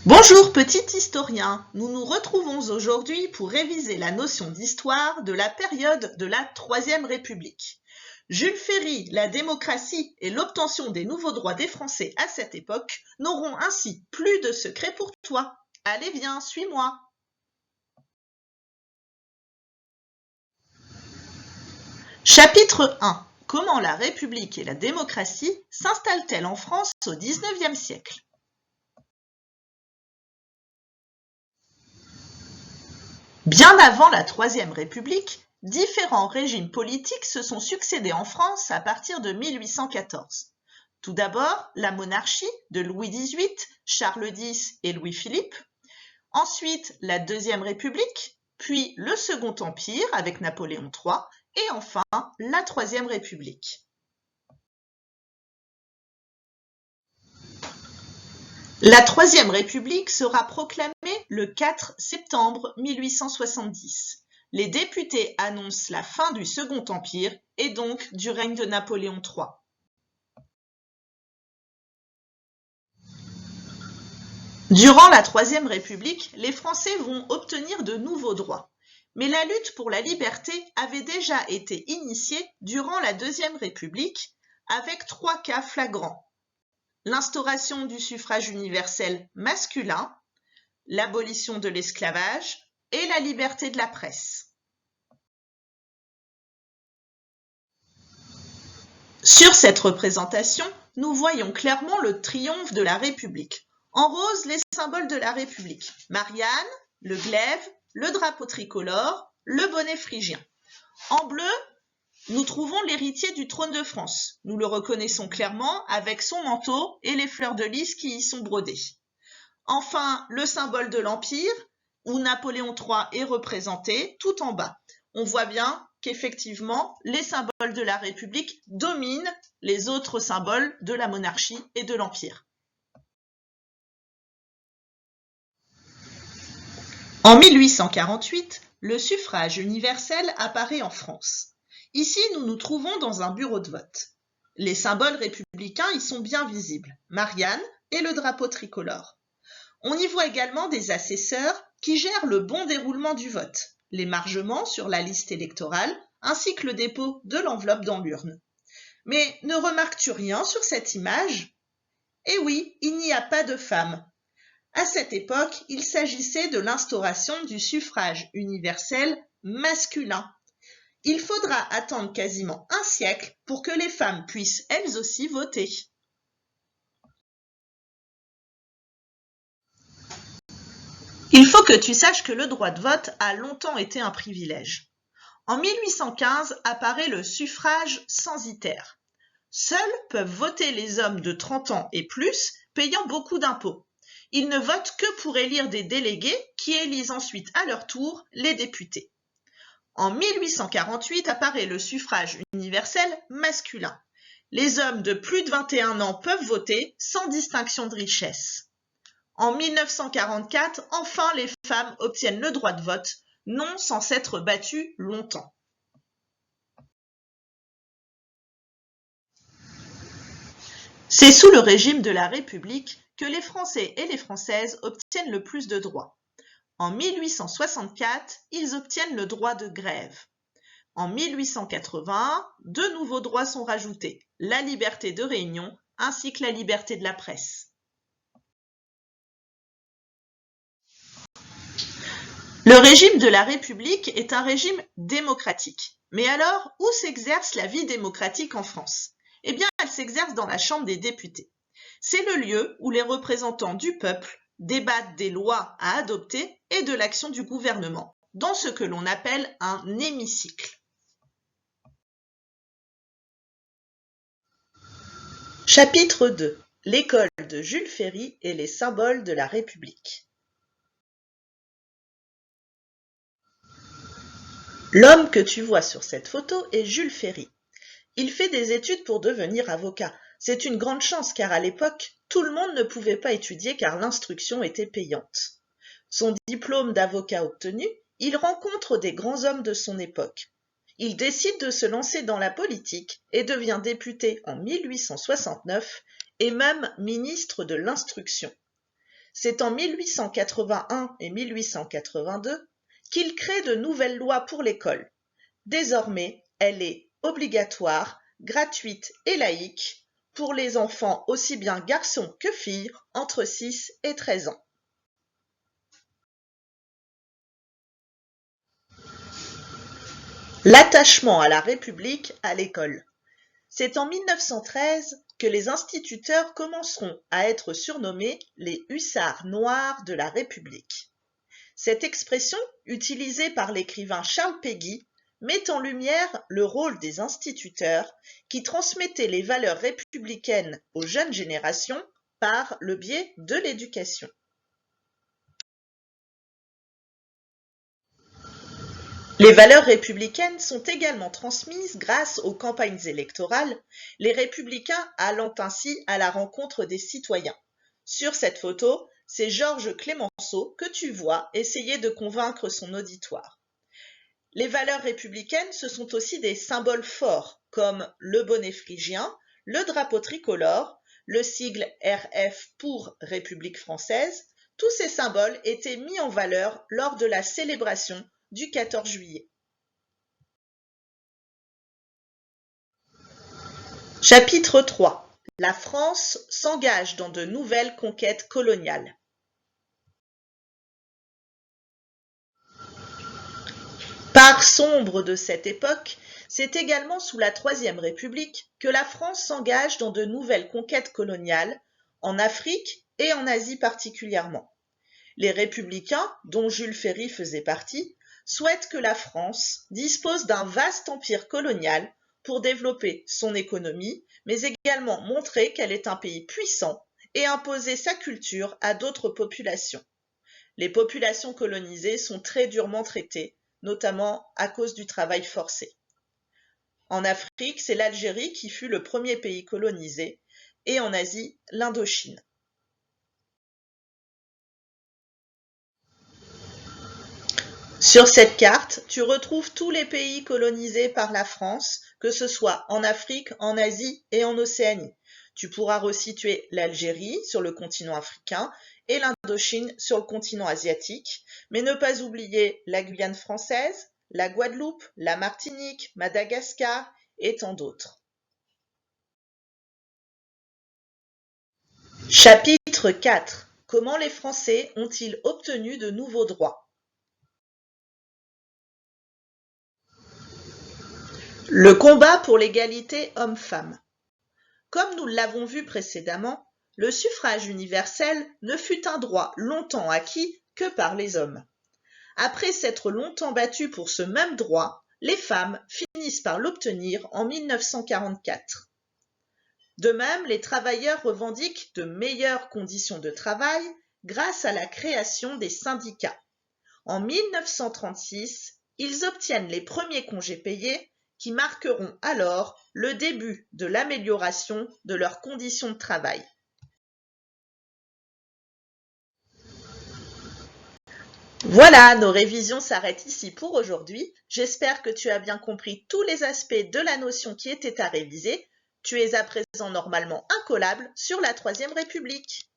Bonjour petit historien, nous nous retrouvons aujourd'hui pour réviser la notion d'histoire de la période de la Troisième République. Jules Ferry, la démocratie et l'obtention des nouveaux droits des Français à cette époque n'auront ainsi plus de secret pour toi. Allez viens, suis-moi. Chapitre 1. Comment la République et la démocratie s'installent-elles en France au XIXe siècle? Bien avant la Troisième République, différents régimes politiques se sont succédés en France à partir de 1814. Tout d'abord, la monarchie de Louis XVIII, Charles X et Louis-Philippe. Ensuite, la Deuxième République, puis le Second Empire avec Napoléon III et enfin la Troisième République. La Troisième République sera proclamée le 4 septembre 1870. Les députés annoncent la fin du Second Empire et donc du règne de Napoléon III. Durant la Troisième République, les Français vont obtenir de nouveaux droits. Mais la lutte pour la liberté avait déjà été initiée durant la Deuxième République avec 3 cas flagrants. L'instauration du suffrage universel masculin, l'abolition de l'esclavage et la liberté de la presse. Sur cette représentation, nous voyons clairement le triomphe de la République. En rose, les symboles de la République. Marianne, le glaive, le drapeau tricolore, le bonnet phrygien. En bleu, nous trouvons l'héritier du trône de France. Nous le reconnaissons clairement avec son manteau et les fleurs de lys qui y sont brodées. Enfin, le symbole de l'Empire, où Napoléon III est représenté tout en bas. On voit bien qu'effectivement, les symboles de la République dominent les autres symboles de la monarchie et de l'Empire. En 1848, le suffrage universel apparaît en France. Ici, nous nous trouvons dans un bureau de vote. Les symboles républicains y sont bien visibles, Marianne et le drapeau tricolore. On y voit également des assesseurs qui gèrent le bon déroulement du vote, l'émargement sur la liste électorale, ainsi que le dépôt de l'enveloppe dans l'urne. Mais ne remarques-tu rien sur cette image? Eh oui, il n'y a pas de femmes. À cette époque, il s'agissait de l'instauration du suffrage universel masculin. Il faudra attendre quasiment un siècle pour que les femmes puissent elles aussi voter. Il faut que tu saches que le droit de vote a longtemps été un privilège. En 1815 apparaît le suffrage censitaire. Seuls peuvent voter les hommes de 30 ans et plus, payant beaucoup d'impôts. Ils ne votent que pour élire des délégués qui élisent ensuite à leur tour les députés. En 1848 apparaît le suffrage universel masculin. Les hommes de plus de 21 ans peuvent voter sans distinction de richesse. En 1944, enfin les femmes obtiennent le droit de vote, non sans s'être battues longtemps. C'est sous le régime de la République que les Français et les Françaises obtiennent le plus de droits. En 1864, ils obtiennent le droit de grève. En 1880, 2 nouveaux droits sont rajoutés, la liberté de réunion ainsi que la liberté de la presse. Le régime de la République est un régime démocratique. Mais alors, où s'exerce la vie démocratique en France? Eh bien, elle s'exerce dans la Chambre des députés. C'est le lieu où les représentants du peuple débattent des lois à adopter et de l'action du gouvernement, dans ce que l'on appelle un hémicycle. Chapitre 2. L'école de Jules Ferry et les symboles de la République. L'homme que tu vois sur cette photo est Jules Ferry. Il fait des études pour devenir avocat. C'est une grande chance car à l'époque, tout le monde ne pouvait pas étudier car l'instruction était payante. Son diplôme d'avocat obtenu, il rencontre des grands hommes de son époque. Il décide de se lancer dans la politique et devient député en 1869 et même ministre de l'Instruction. C'est en 1881 et 1882 qu'il crée de nouvelles lois pour l'école. Désormais, elle est obligatoire, gratuite et laïque pour les enfants aussi bien garçons que filles entre 6 et 13 ans. L'attachement à la République à l'école. C'est en 1913 que les instituteurs commenceront à être surnommés les hussards noirs de la République. Cette expression, utilisée par l'écrivain Charles Péguy, met en lumière le rôle des instituteurs qui transmettaient les valeurs républicaines aux jeunes générations par le biais de l'éducation. Les valeurs républicaines sont également transmises grâce aux campagnes électorales, les républicains allant ainsi à la rencontre des citoyens. Sur cette photo, c'est Georges Clemenceau que tu vois essayer de convaincre son auditoire. Les valeurs républicaines, ce sont aussi des symboles forts, comme le bonnet phrygien, le drapeau tricolore, le sigle RF pour République française. Tous ces symboles étaient mis en valeur lors de la célébration du 14 juillet. Chapitre 3. La France s'engage dans de nouvelles conquêtes coloniales. Part sombre de cette époque, c'est également sous la Troisième République que la France s'engage dans de nouvelles conquêtes coloniales, en Afrique et en Asie particulièrement. Les républicains, dont Jules Ferry faisait partie, souhaitent que la France dispose d'un vaste empire colonial pour développer son économie, mais également montrer qu'elle est un pays puissant et imposer sa culture à d'autres populations. Les populations colonisées sont très durement traitées, notamment à cause du travail forcé. En Afrique, c'est l'Algérie qui fut le premier pays colonisé, et en Asie, l'Indochine. Sur cette carte, tu retrouves tous les pays colonisés par la France, que ce soit en Afrique, en Asie et en Océanie. Tu pourras resituer l'Algérie sur le continent africain et l'Indochine sur le continent asiatique, mais ne pas oublier la Guyane française, la Guadeloupe, la Martinique, Madagascar et tant d'autres. Chapitre 4. Comment les Français ont-ils obtenu de nouveaux droits? Le combat pour l'égalité homme-femme. Comme nous l'avons vu précédemment, le suffrage universel ne fut un droit longtemps acquis que par les hommes. Après s'être longtemps battus pour ce même droit, les femmes finissent par l'obtenir en 1944. De même, les travailleurs revendiquent de meilleures conditions de travail grâce à la création des syndicats. En 1936, ils obtiennent les premiers congés payés qui marqueront alors le début de l'amélioration de leurs conditions de travail. Voilà, nos révisions s'arrêtent ici pour aujourd'hui. J'espère que tu as bien compris tous les aspects de la notion qui étaient à réviser. Tu es à présent normalement incollable sur la Troisième République.